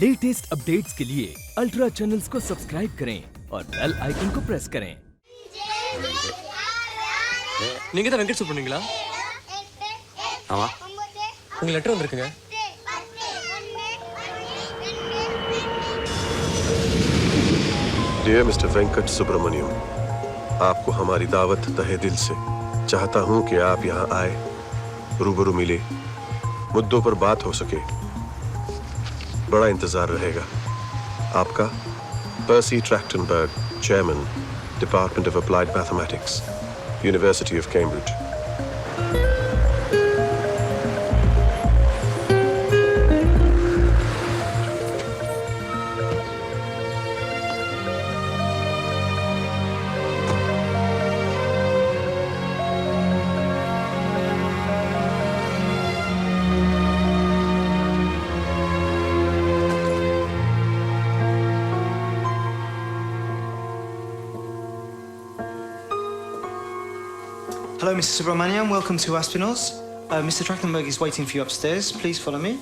Latest updates के लिए ultra channels को सब्सक्राइब करें और बेल आइकन को प्रेस करें। நீங்க தான் வெங்கட் சுப்ரமணியங்களா? ஆமா. உங்க லெட்டர் வந்திருக்குங்க. डियर मिस्टर वेंकट सुब्रमण्यम, आपको हमारी दावत तहे दिल से। चाहता हूं कि आप यहां आए, रूबरू मिले, मुद्दों पर बात हो सके। बड़ा इंतजार रहेगा। आपका Percy Trachtenberg, chairman, department of applied mathematics, university of Cambridge. Hello, Mr. Subramaniam. Welcome to Aspinalls. Mr. Trachtenberg is waiting for you upstairs. Please follow me.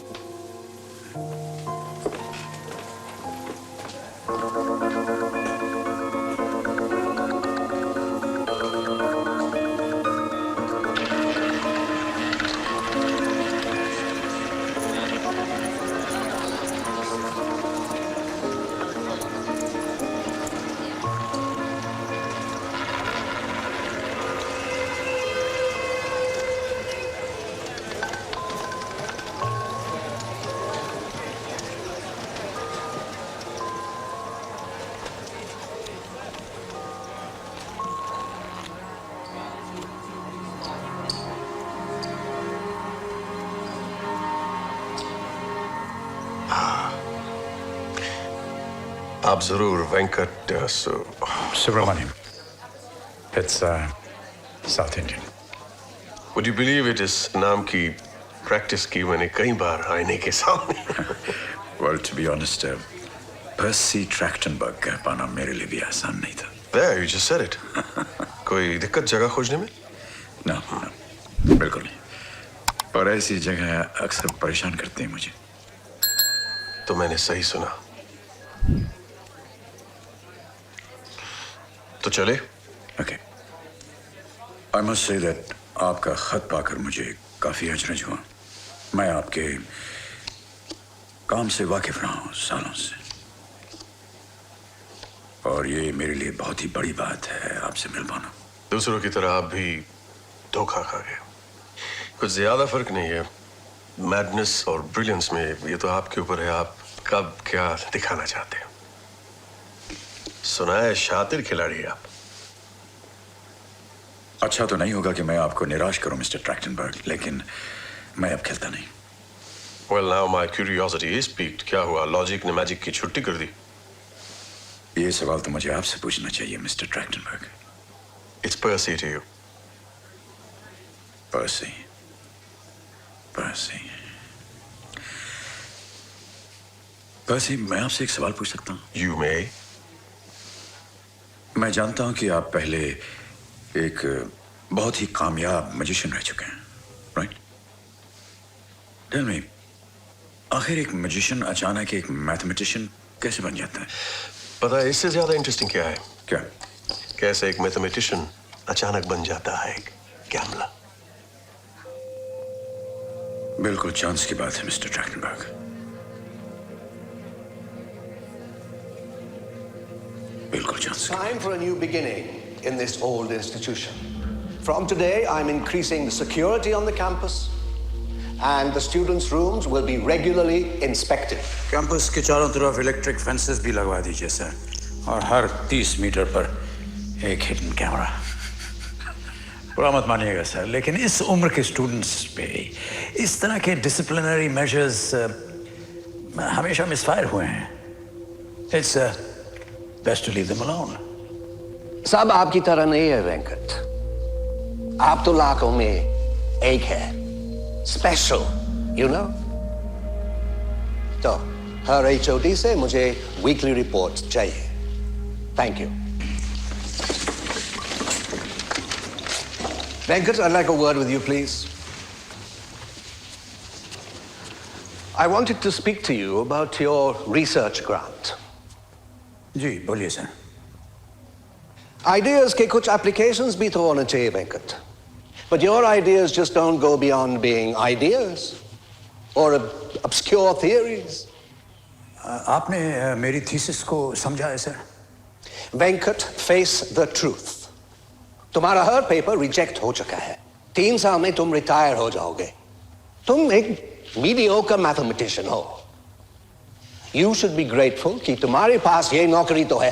आप जरूर Venkat Subramaniam. It's South Indian. Would you believe it, इस नाम की practice की मैंने कई बार आईने के सामने। Well, to be honest, Percy Trachtenberg कह पाना मेरे लिए भी आसान नहीं था। There, you just said it. कोई दिक्कत जगह खोजने में? No, बिल्कुल नहीं। पर ऐसी जगह अक्सर परेशान करती है मुझे। तो मैंने सही सुना। तो चले? Okay. I must say that आपका खत पाकर मुझे काफी अचरज हुआ। मैं आपके काम से वाकिफ रहा हूँ सालों से, और ये मेरे लिए बहुत ही बड़ी बात है आपसे मिल पाना। दूसरों की तरह आप भी धोखा खा गए। कुछ ज्यादा फर्क नहीं है मैडनेस और ब्रिलियंस में। ये तो आपके ऊपर है, आप कब क्या दिखाना चाहते हैं। सुना है शातिर खिलाड़ी आप। अच्छा तो नहीं होगा कि मैं आपको निराश करूं मिस्टर ट्रैक्टनबर्ग, लेकिन मैं अब खेलता नहीं। Well, now my curiosity is piqued. क्या हुआ, लॉजिक ने मैजिक की छुट्टी कर दी? ये सवाल तो मुझे आपसे पूछना चाहिए mister Trachtenberg. It's Percy to you. Percy, Percy, Percy, मैं आपसे एक सवाल पूछ सकता हूं? You may. मैं जानता हूं कि आप पहले एक बहुत ही कामयाब मैजिशियन रह चुके हैं, राइट? टेल मी, आखिर एक मैजिशियन अचानक एक मैथमेटिशियन कैसे बन जाता है? पता है इससे ज्यादा इंटरेस्टिंग क्या है? क्या? कैसे एक मैथमेटिशियन अचानक बन जाता है एक गैम्बलर। बिल्कुल चांस की बात है मिस्टर ट्रैक्टनबर्ग। बिल्कुल chance. Time for a new beginning in this old institution. From today, I'm increasing the security on the campus, and the students' rooms will be regularly inspected. Campus के चारों तरफ electric fences भी लगवा दीजिए sir, और हर 30 metre पर एक hidden camera. बुरा मत मानिएगा सर, लेकिन इस उम्र के स्टूडेंट्स पे इस तरह के डिसिप्लिनरी मेजर्स हमेशा मिसफायर हुए हैं। It's best to leave them alone. सब आपकी तरह नहीं है वेंकट। आप तो लाखों में एक है, स्पेशल, यू नो। तो हर HOD से मुझे वीकली रिपोर्ट चाहिए। Thank you. Venkat, I'd like a word with you, please. I wanted to speak to you about your research grant. जी बोलिए सर। Ideas के कुछ applications भी तो होने चाहिए Venkat. But your ideas just don't go beyond being ideas or obscure theories. आपने मेरी thesis को समझा है sir? Venkat, face the truth. तुम्हारा हर पेपर रिजेक्ट हो चुका है। 3 साल में तुम रिटायर हो जाओगे। तुम एक mediocre mathematician हो। You should be grateful कि तुम्हारे पास ये नौकरी तो है।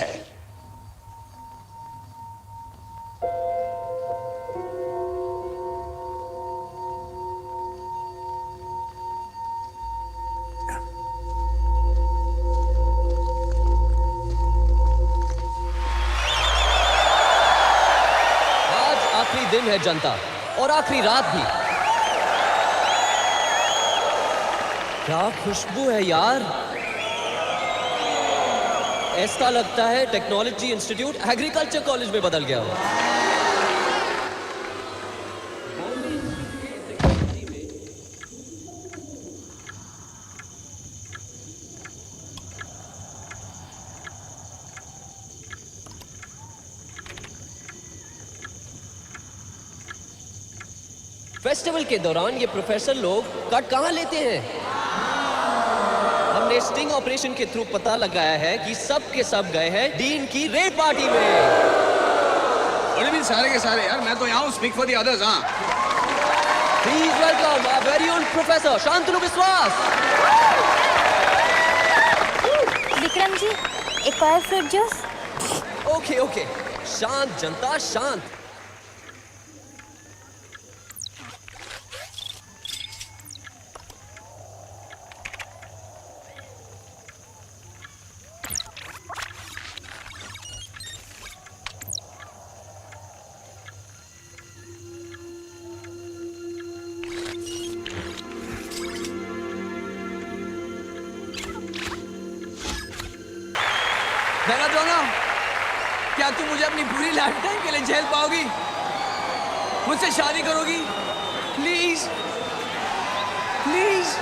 आज आखिरी दिन है जनता, और आखिरी रात भी। क्या खुशबू है यार। ऐसा लगता है टेक्नोलॉजी इंस्टीट्यूट एग्रीकल्चर कॉलेज में बदल गया हो। फेस्टिवल के दौरान ये प्रोफेसर लोग कट कहाँ लेते हैं? हमने स्टिंग ऑपरेशन के थ्रू पता लगाया है कि सब के सब गए हैं डीन की रेड पार्टी में। और भी सारे के सारे यार, मैं तो यहाँ हूँ, स्पीक फॉर द अदर्स। हाँ, please welcome our very own professor Shantanu Vishwas. Vikram जी, एक और फ्रूट जूस। ओके ओके, शांत जनता शांत। कहना दोनों, क्या तुम मुझे अपनी पूरी लाइफ टाइम के लिए झेल पाओगी? मुझसे शादी करोगी? Please please.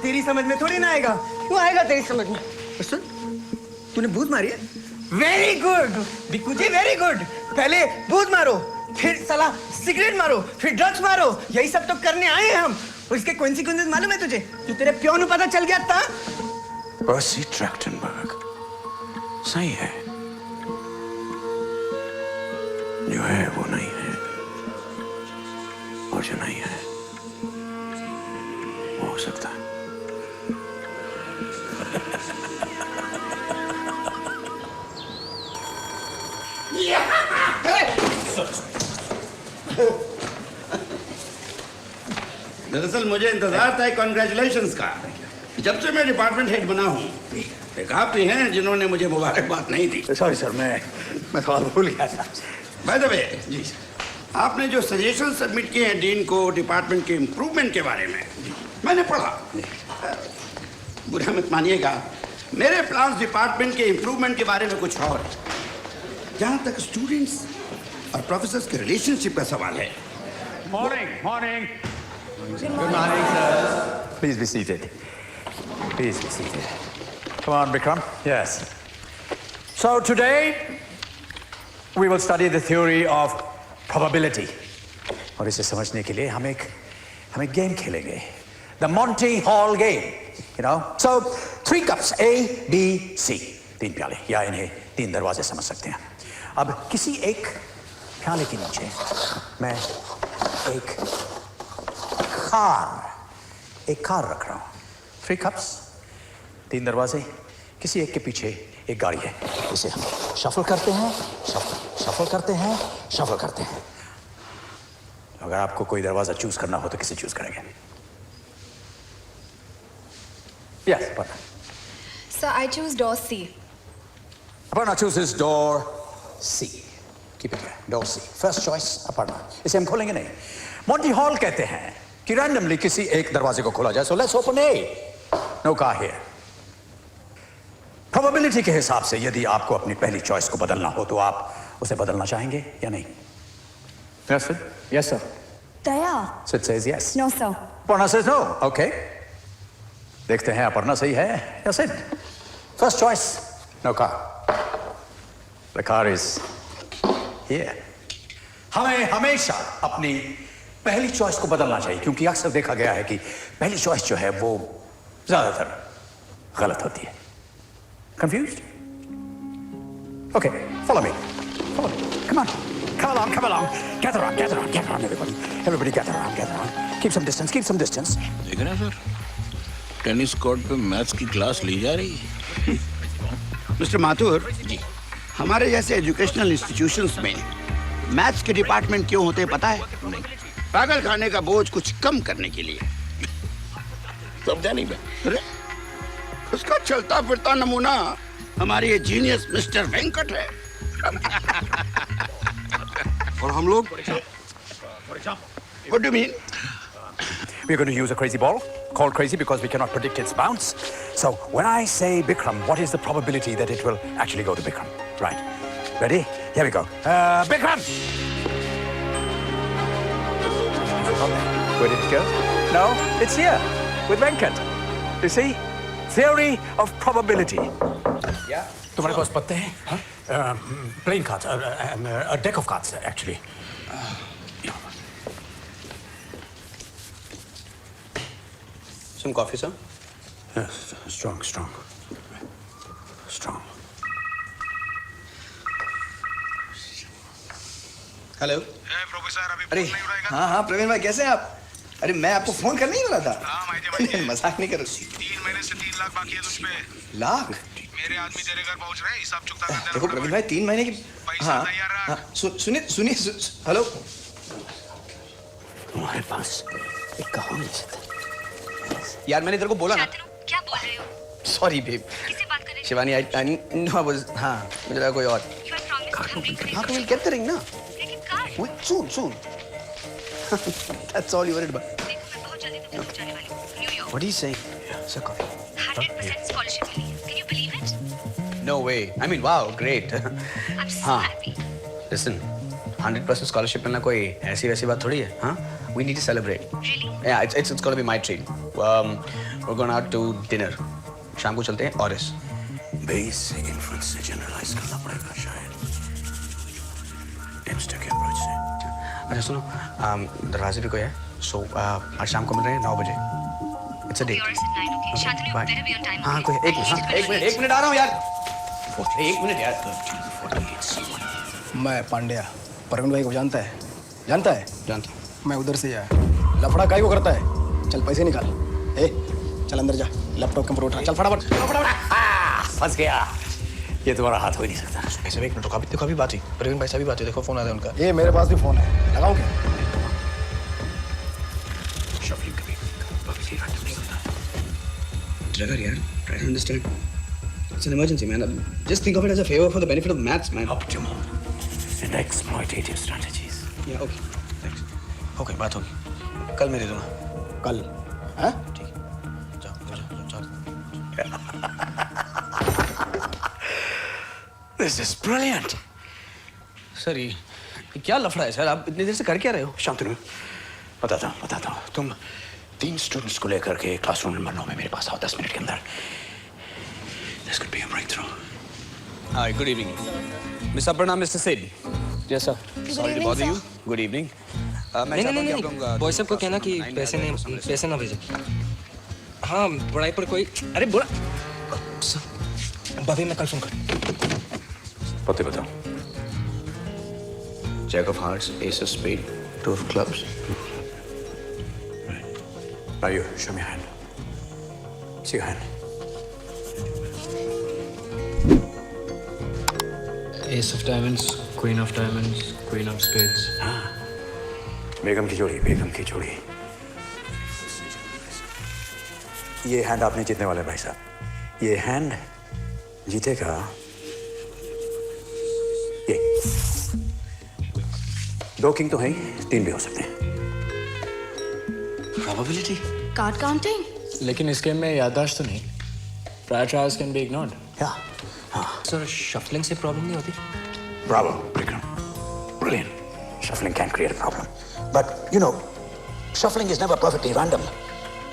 तेरी समझ में थोड़ी ना आएगा। क्यों आएगा तेरी समझ में? सुन, तूने भूत मारी है? वेरी गुड बिक्कू जी, वेरी गुड। पहले भूत मारो, फिर साला सिगरेट मारो, फिर ड्रग्स मारो। यही सब तो करने आए हैं हम। और इसके कॉन्सिक्वेंसेस मालूम है तुझे? जो तेरे प्योर को पता चल गया था। पर्सी ट्रैक्टनबर्ग सही है, जो है वो नहीं है, और जो नहीं है वो हो सकता है। दरअसल मुझे इंतजार था कॉन्ग्रेचुलेशंस का। जब से मैं डिपार्टमेंट हेड बना हूँ, एक आप भी हैं जिन्होंने मुझे मुबारकबाद नहीं दी। सॉरी सर, मैं थोड़ा भूल गया था। बाय द वे जी, आपने जो सजेशन सबमिट किए हैं डीन को डिपार्टमेंट के इम्प्रूवमेंट के बारे में, मैंने पढ़ा। बुरा मत मानिएगा, मेरे प्लान्स डिपार्टमेंट के इम्प्रूवमेंट के बारे में कुछ और है। जहाँ तक स्टूडेंट्स और प्रोफेसर्स के रिलेशनशिप का सवाल है। Morning Good morning, sir. Please be seated. Please be seated. Come on, Bikram. Yes. So today we will study the theory of probability. और इसे समझने के लिए हम एक गेम खेलेंगे, the Monty Hall game. You know. So 3 cups, A, B, C. 3 प्याले, या इन्हें 3 दरवाजे समझ सकते हैं। अब किसी एक प्याले के नीचे मैं एक कार रख रहा हूं। 3 cups, 3 दरवाजे, किसी एक के पीछे एक गाड़ी है। इसे हम शफल करते हैं, शफल करते हैं, शफल करते हैं। अगर आपको कोई दरवाजा चूज करना हो तो किसे चूज करेंगे? Yes, Aparna. Sir, I choose door C. Aparna chooses door C. Keep it there. Door C. First choice, Aparna. इसे हम खोलेंगे नहीं. Monty Hall कहते हैं कि randomly किसी एक दरवाजे को खोला जाए. So let's open A. No car here. Probability के हिसाब से यदि आपको अपनी पहली choice को बदलना हो तो आप उसे बदलना चाहेंगे या नहीं? Yes, Sid? Yes, sir. Daya. Sid says yes. No, sir. Aparna says no. Okay. देखते हैं अपर्णा सही है या Sid. First choice, no car. The car is here. हमें हमेशा अपनी पहली चॉइस को बदलना चाहिए क्योंकि अक्सर देखा गया है कि पहली चॉइस जो है वो ज्यादातर गलत होती है. Confused? Okay, follow me. Follow me. Come on. Come along, come along. Gather around, gather around, gather around, everybody. Everybody gather around, gather around. Keep some distance, keep some distance. देख रहे हैं सर, टेनिस कोर्ट पे maths की class ली जा रही है. Mister Mathur जी, हमारे जैसे एजुकेशनल इंस्टीट्यूशंस में मैथ्स के डिपार्टमेंट क्यों होते हैं पता है? पागल खाने का बोझ कुछ कम करने के लिए. समझा नहीं मैं. अरे उसका चलता फिरता नमूना हमारी ये जीनियस मिस्टर वेंकट है. और हम लोग? What do you mean? We're going to use a crazy ball, called crazy because we cannot predict its bounce. So when I say Bikram, what is the probability that it will actually go to Bikram? Right. Ready? Here we go. Bikram! Where did it go? No, it's here with Venkat. You see? Theory of probability. Yeah. तुम्हारे पास पत्ते हैं? हाँ? Playing cards, a deck of cards actually. Some coffee, sir? Yes, strong. Hello. अरे हाँ प्रवीण भाई कैसे हैं आप? अरे मैं आपको फोन करने ही वाला था. मजाक नहीं कर रहा. 3 महीने से 3 लाख बाकी है तुझ पे. लाख? मेरे आदमी तेरे घर पहुंच रहे हैं, हिसाब चुकता कर देना. देखो प्रवीण भाई 3 महीने की. हाँ सुनिए हेलो. हमारे पास एक कहानी है यार, मैंने तेरे को बोला ना. क्या बोल रहे हो? Sorry babe. किससे बात कर रहे हो? Shivani I know I was. हाँ मुझे लगा कोई और. हाँ तो विल गेट द रिंग ना. लेकिन car. Wait, soon. That's all you worried about. देखो मैं बहुत जल्दी तुमको पहुंचाने वाली हूँ. New York. What are you saying? Sir, coffee. 100% scholarship मिली है. Can you believe it? No way. I mean, wow, great. I'm so happy. Listen, 100% scholarship मिलना कोई ऐसी वैसी बात थोड़ी है, हाँ? We need to celebrate. Really? Yeah, it's gonna be my treat. We're going out to dinner. शाम को चलते हैं ऑरिस. बेसिक इन्फ्लुएंस से जनरलाइज करना पड़ेगा शायद. डेम्स्टर के अप्रोच से. अच्छा सुनो, दरवाजे पे कोई है. So आज शाम को मिल रहे हैं 9 बजे. It's a date. Yours at 9, okay? Shantanu, you better be on time. हाँ कोई एक मिनट आ रहा हूँ यार. एक मिनट यार. मैं पांड्या. प्रवीण भाई को जानता है? जानता. मैं उधर से आया. लफड़ा काहे को करता है? चल पैसे निकाल. चल अंदर जा. लैपटॉप कंप्यूटर उठा. चल फटाफट. फंस गया. ये तुम्हारा हाथ हो ही नहीं सकता. ऐसे में एक मिनट रुको. देखो अभी बात हुई. प्रवीण भाई से अभी बात हुई. देखो फोन आ रहा है उनका. ये मेरे पास भी फोन है. लगाऊं क्या? शफलिंग कभी नहीं सकता. Trigger यार. Try to understand. It's an emergency, man. Just think of it as a favor for the benefit of maths, man. Optimal and exploitative strategies. Yeah, okay. Thanks. Okay, बात होगी. कल मैं दे दूँगा. कल? हाँ? ठीक. जाओ. This is brilliant. सर ये क्या लफड़ा है सर? आप इतनी देर से कर क्या रहे हो? शांतनु, बताता हूँ. तुम 3 स्टूडेंट्स को लेकर के क्लासरूम नंबर 9 में मेरे पास आओ 10 मिनट के अंदर. This could be a breakthrough. Hi, good evening. Miss Aparna, Mr. Sid. Yes, sir. Sorry to bother you. Good evening. नहीं. बॉय साहब को कहना कि पैसे ना भेजे. हाँ पढ़ाई पर कोई. अरे बोला. भाभी मैं कल फोन कर. पते बताओ. Jack of hearts, ace of spade, 2 of clubs. Now you show me your hand. See your hand. Ace of diamonds, queen of spades. बेगम की जोड़ी, बेगम की जोड़ी। ये हैंड आपने जीतने वाले भाई साहब। ये हैंड जीतेगा ये। 2 किंग तो है ही, 3 भी हो सकते हैं। Probability? Card counting? लेकिन इस गेम में याददाश्त तो नहीं। Prior trials can be ignored. Sir shuffling से प्रॉब्लम नहीं होती? Bravo, Vikram. Brilliant. Shuffling can create a problem. But, you know, shuffling is never perfectly random.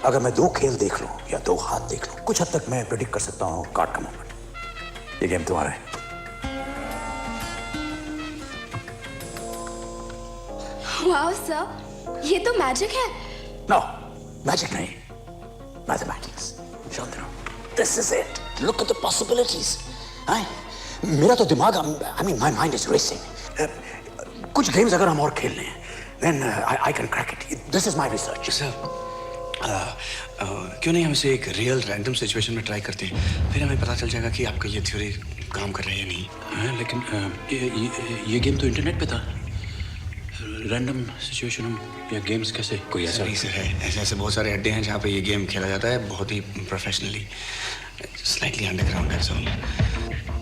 अगर मैं 2 खेल देख लूं या 2 हाथ देख लूं, कुछ हद तक मैं प्रेडिक्ट कर सकता हूं कार्ड का मूवमेंट। ये गेम तुम्हारा है। वाओ सर, ये तो मैजिक है। No, magic नहीं, mathematics. Shantanu, this is it. Look at the possibilities. मेरा तो दिमाग, I mean, my mind is racing. कुछ गेम्स अगर हम और खेल लें, then I can crack it. This is my research. Sir, क्यों नहीं हम इसे एक रियल रैंडम सिचुएशन में ट्राई करते हैं, फिर हमें पता चल जाएगा कि आपका ये थ्योरी काम कर रहा है या नहीं। लेकिन ये गेम तो इंटरनेट पे था। रैंडम सिचुएशन या गेम्स कैसे? कोई ऐसा नहीं सर है, ऐसे बहुत सारे अड्डे हैं जहाँ पे ये गेम खेला जाता है, बहुत ही प्रोफेशनली, स्लाइटली अंडरग्राउंड है।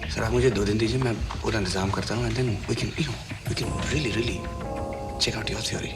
सर आप मुझे 2 दिन दीजिए, मैं पूरा इंतजाम करता हूँ, and then we can really check out your theory.